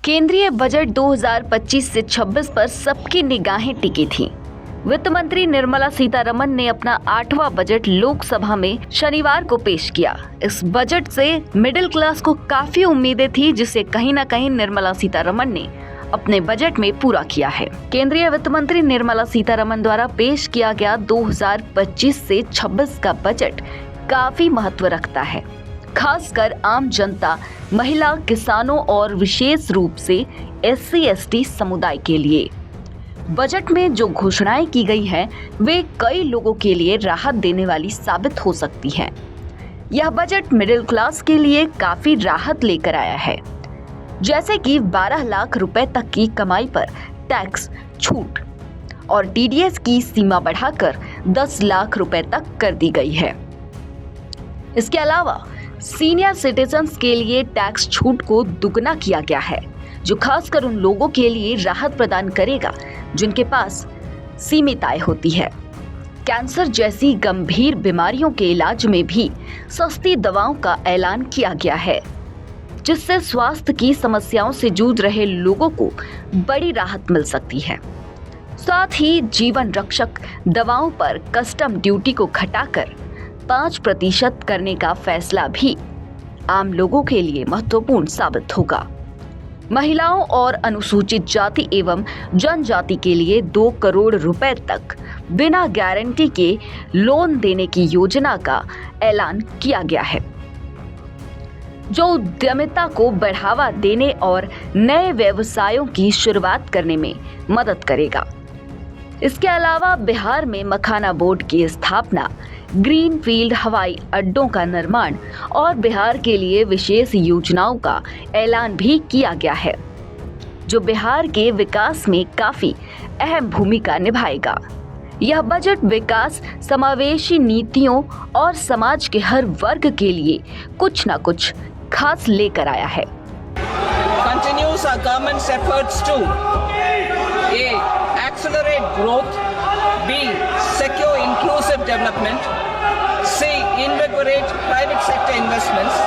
केंद्रीय बजट 2025 से 26 पर सबकी निगाहें टिकी थीं। वित्त मंत्री निर्मला सीतारमण ने अपना 8वां बजट लोकसभा में शनिवार को पेश किया। इस बजट से मिडिल क्लास को काफी उम्मीदें थी, जिसे कहीं न कहीं निर्मला सीतारमण ने अपने बजट में पूरा किया है। केंद्रीय वित्त मंत्री निर्मला सीतारमण द्वारा पेश किया गया 2025 से 26 का बजट काफी महत्व रखता है, खासकर आम जनता, महिला, किसानों और विशेष रूप से SC/ST समुदाय के लिए। बजट में जो घोषणाएं की गई हैं, वे कई लोगों के लिए राहत देने वाली साबित हो सकती हैं। यह बजट मिडिल क्लास के लिए काफी राहत लेकर आया है, जैसे कि 12 लाख रुपए तक की कमाई पर टैक्स छूट और TDS की सीमा बढ़ाकर 10 लाख रुपए तक कर दी गई है। इसके अलावा सीनियर सिटीजन्स के लिए टैक्स छूट को दुगना किया गया है, जो खासकर उन लोगों के लिए राहत प्रदान करेगा जिनके पास सीमित आय होती है। कैंसर जैसी गंभीर बीमारियों के इलाज में भी सस्ती दवाओं का ऐलान किया गया है, जिससे स्वास्थ्य की समस्याओं से जूझ रहे लोगों को बड़ी राहत मिल सकती है। साथ ही जीवन रक्षक दवाओं पर कस्टम ड्यूटी को घटाकर 5% करने का फैसला भी आम लोगों के लिए महत्वपूर्ण साबित होगा। महिलाओं और अनुसूचित जाति एवं जनजाति के लिए 2 करोड़ रुपए तक बिना गारंटी के लोन देने की योजना का ऐलान किया गया है, जो उद्यमिता को बढ़ावा देने और नए व्यवसायों की शुरुआत करने में मदद करेगा। इसके अलावा बिहार में मखाना बोर्ड की स्थापना, ग्रीनफील्ड हवाई अड्डों का निर्माण और बिहार के लिए विशेष योजनाओं का ऐलान भी किया गया है, जो बिहार के विकास में काफी अहम भूमिका निभाएगा। यह बजट विकास, समावेशी नीतियों और समाज के हर वर्ग के लिए कुछ न कुछ खास लेकर आया है। Continues our government's efforts to A. Accelerate growth, B. Secure inclusive development, C. Invigorate private sector investments,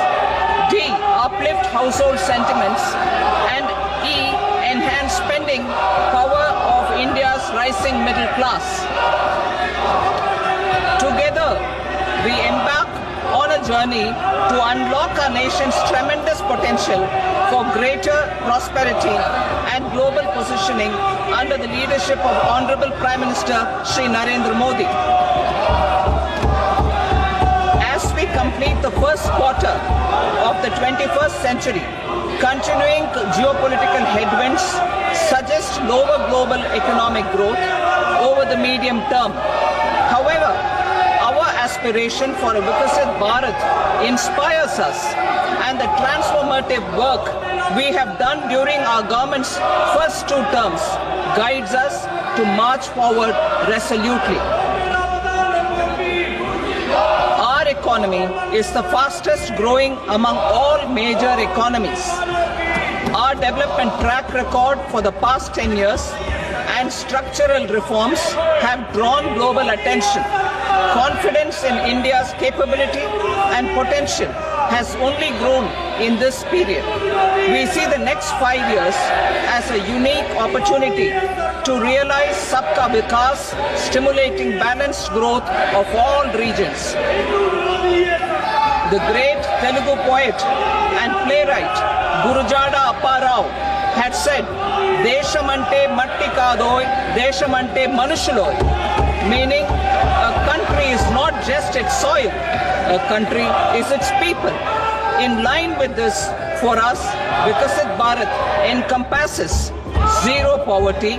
D. Uplift household sentiments, and E. Enhance spending power of India's rising middle class. Together, we embark on a journey to unlock our nation's tremendous potential for greater prosperity and global positioning under the leadership of Honorable Prime Minister Shri Narendra Modi. As we complete the first quarter of the 21st century, continuing geopolitical headwinds suggest lower global economic growth over the medium term. However, our aspiration for a Vikasit Bharat inspires us, and the transformative work we have done during our government's first 2 terms guides us to march forward resolutely. Our economy is the fastest growing among all major economies. Our development track record for the past 10 years and structural reforms have drawn global attention. Confidence in India's capability and potential has only grown in this period. We see the next 5 years as a unique opportunity to realize Sabka Vikas, stimulating balanced growth of all regions. The great Telugu poet and playwright Gurujada Appa Rao had said, "Deshamante matti kadoy, deshamante manushuloy," meaning a country is not just its soil, a country is its people. In line with this, for us, Vikasit Bharat encompasses zero poverty,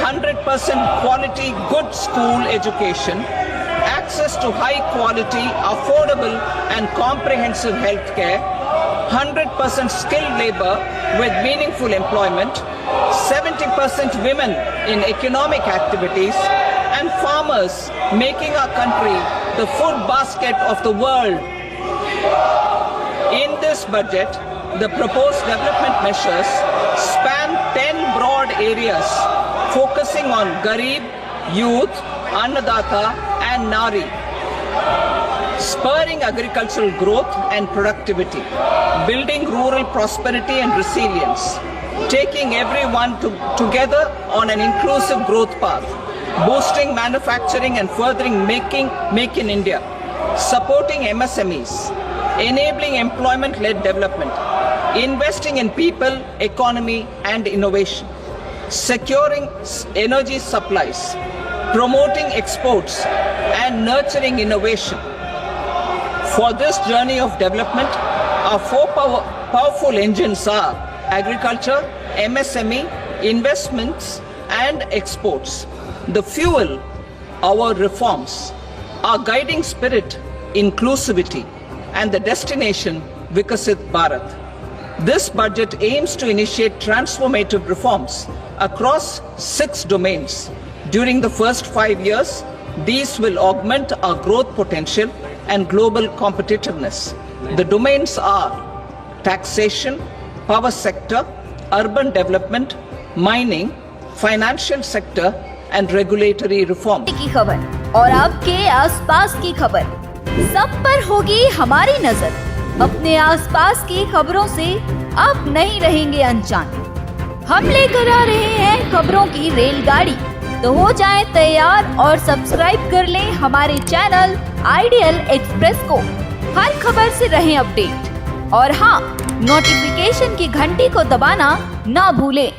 100% quality good school education, access to high quality, affordable and comprehensive health care, 100% skilled labor with meaningful employment, 70% women in economic activities, and farmers making our country the food basket of the world. In this budget, the proposed development measures span 10 broad areas, focusing on Garib, youth, Annadata, and Nari, spurring agricultural growth and productivity, building rural prosperity and resilience, taking everyone together on an inclusive growth path, boosting manufacturing and furthering Make in India, supporting MSMEs, enabling employment-led development, investing in people, economy and innovation, securing energy supplies, promoting exports and nurturing innovation. For this journey of development, our four powerful engines are agriculture, MSME, investments and exports. The fuel, our reforms, our guiding spirit, inclusivity, and the destination, Vikasit Bharat. This budget aims to initiate transformative reforms across 6 domains. During the first 5 years, these will augment our growth potential and global competitiveness. The domains are taxation, power sector, urban development, mining, financial sector and regulatory reform. की खबर और आपके आसपास की खबर, सब पर होगी हमारी नजर। अपने आसपास की खबरों से आप नहीं रहेंगे अनजान। हम लेकर आ रहे हैं खबरों की रेलगाड़ी, तो हो जाएं तैयार और सब्सक्राइब कर लें हमारे चैनल आइडियल एक्सप्रेस को। हर खबर से रहें अपडेट और हाँ, नोटिफिकेशन की घंटी को दबाना ना भूलें।